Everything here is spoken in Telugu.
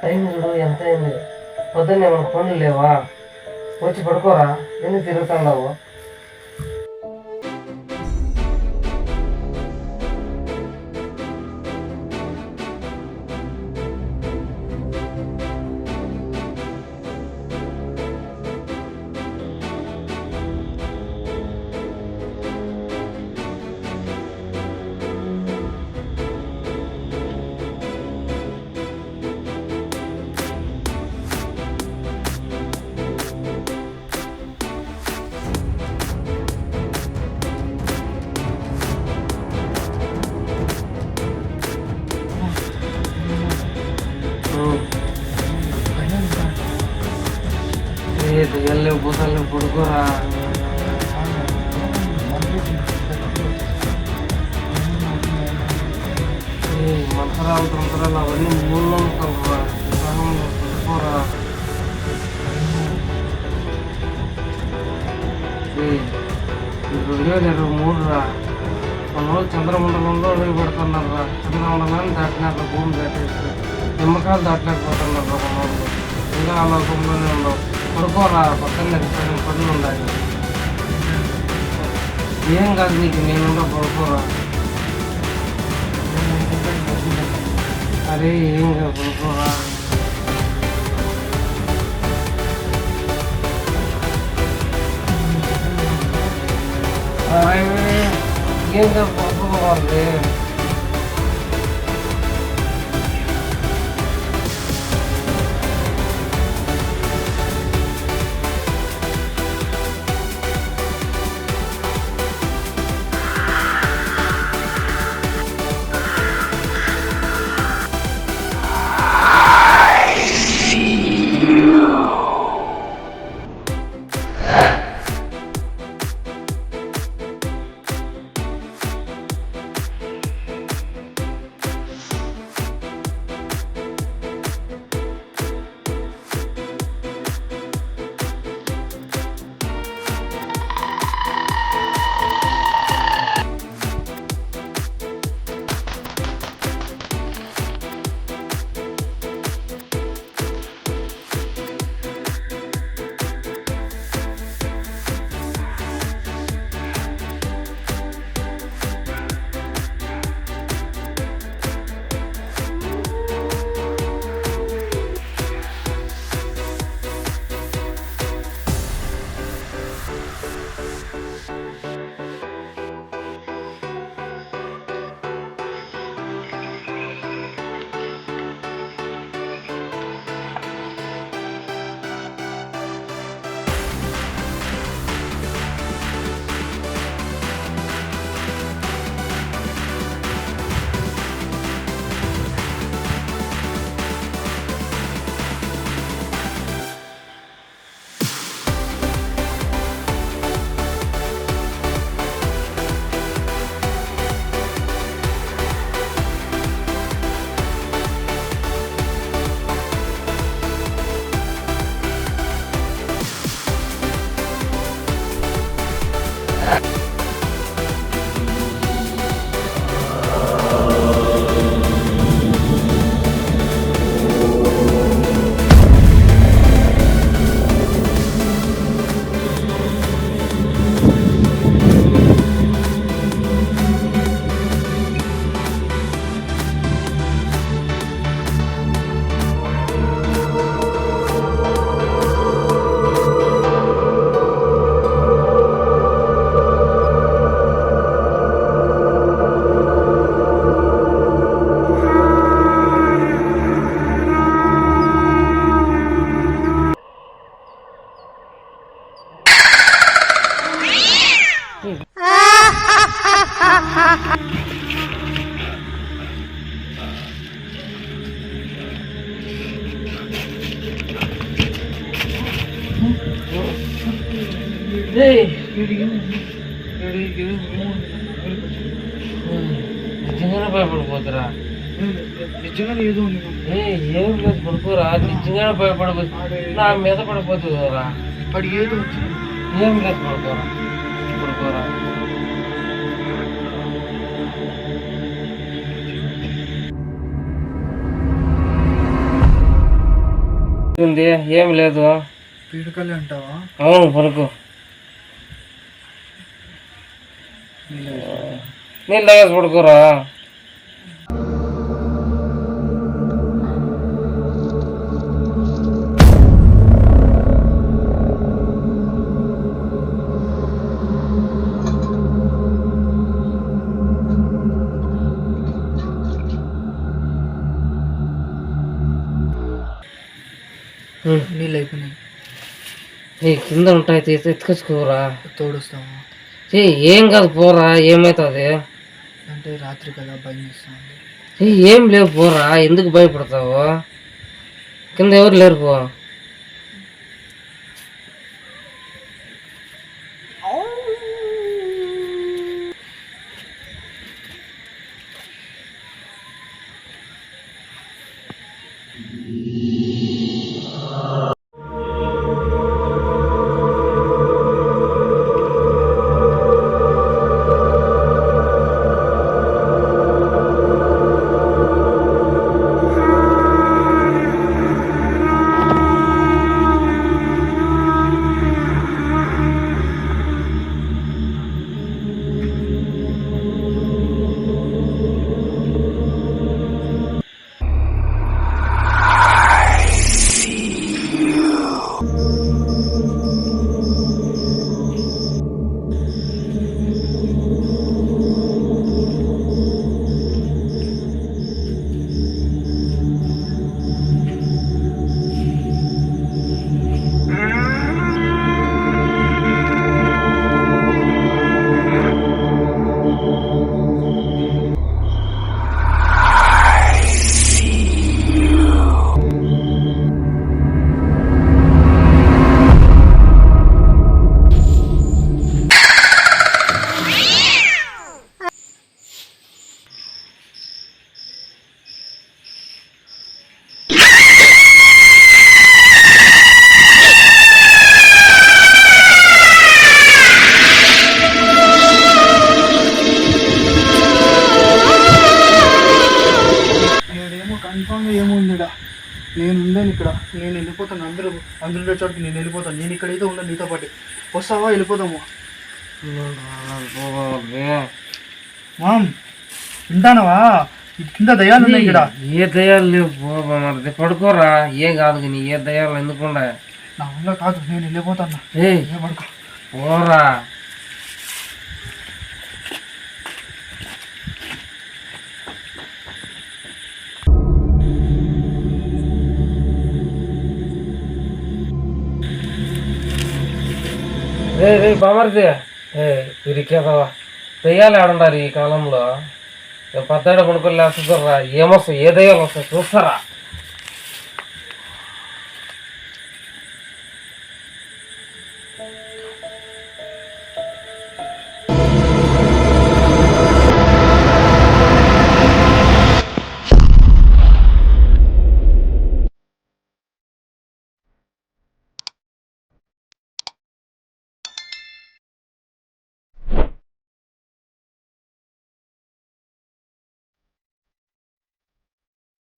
టైం చూడు ఎంత అయింది. పొద్దున్న ఏమైనా పనులు లేవా? వచ్చి పడుకోరా, ఎందుకు తిరుగుతున్నావు? దిగలేవు పూసలు పడుకోరా. మంత్రాలు తంత్రాలు అవన్నీ మూడులో పడుకోరా. ఈ 2023 రా. మన రోజు చంద్రమండలంలో అడుగు పెడుతున్నారా. చంద్రమండలాన్ని దాటినారు, భూమి దాటేసి నిమ్మకాయలు దాటలేకపోతున్నారు మన వాళ్ళు. ఇంకా ఆ లోకంలోనే ఉండవు. పడుకోరా, పక్కన పనులు ఉండాలి. ఏం కాదు నీకు, నేను పడుకోరా. అరే ఏం కాదు, పడుకోరా. ఏం కాదు, పడుకోవాలి. నిజంగానే భయపడిపోతురా, నిజంగానే ఏదో ఉంది. ఏం లేదు పడుకోరా, నిజంగానే భయపడిపోతుంది, నా మీద పడిపోతుంది కదరా. వాడు ఏదో వచ్చింది. ఏం లేదు పడుకోరా, పడుకోరా. ఏం లేదు, పీడకలే అంటావా? అవును పడుకో. నీళ్ళు తాగేసి పడుకోరా. నీళ్ళు అయిపోయినాయి. కింద ఉంటాయి, ఎత్తుకొచ్చుకోరా. తోడుస్తావా? ఏం కాదు పోరా, ఏమవుతుంది అంటే రాత్రి కదా భయం వేస్తుంది. ఏం లేవు పోరా, ఎందుకు భయపడతావు? కింద ఎవరు లేరు పో. నేను ఉందని ఇక్కడ, నేను వెళ్ళిపోతాను. అందరూ ఉండే చోటుకి నేను వెళ్ళిపోతాను. నేను ఇక్కడైతే ఉన్నాను నీతో పాటు. వస్తావా? వెళ్ళిపోతాము. మామ్ వింటానవా? కింద దయాలు ఉన్నాయి ఇక్కడ. ఏ దయాలు లేవు, పడుకోరా. ఏం కాదు కానీ ఏ దయాలు ఎందుకుండా. నా వల్ల కాదు, నేను వెళ్ళిపోతాను. పడుకో పోరా. రే బామర్ది, ఇరికేదావా, దయ్యాలు ఆడుండారు ఈ కాలంలో. పెద్దాడ కొనుక్కొని లేస్తారా, ఏమొస్తాయి, ఏ దయ్యాలు వస్తాయి చూస్తారా.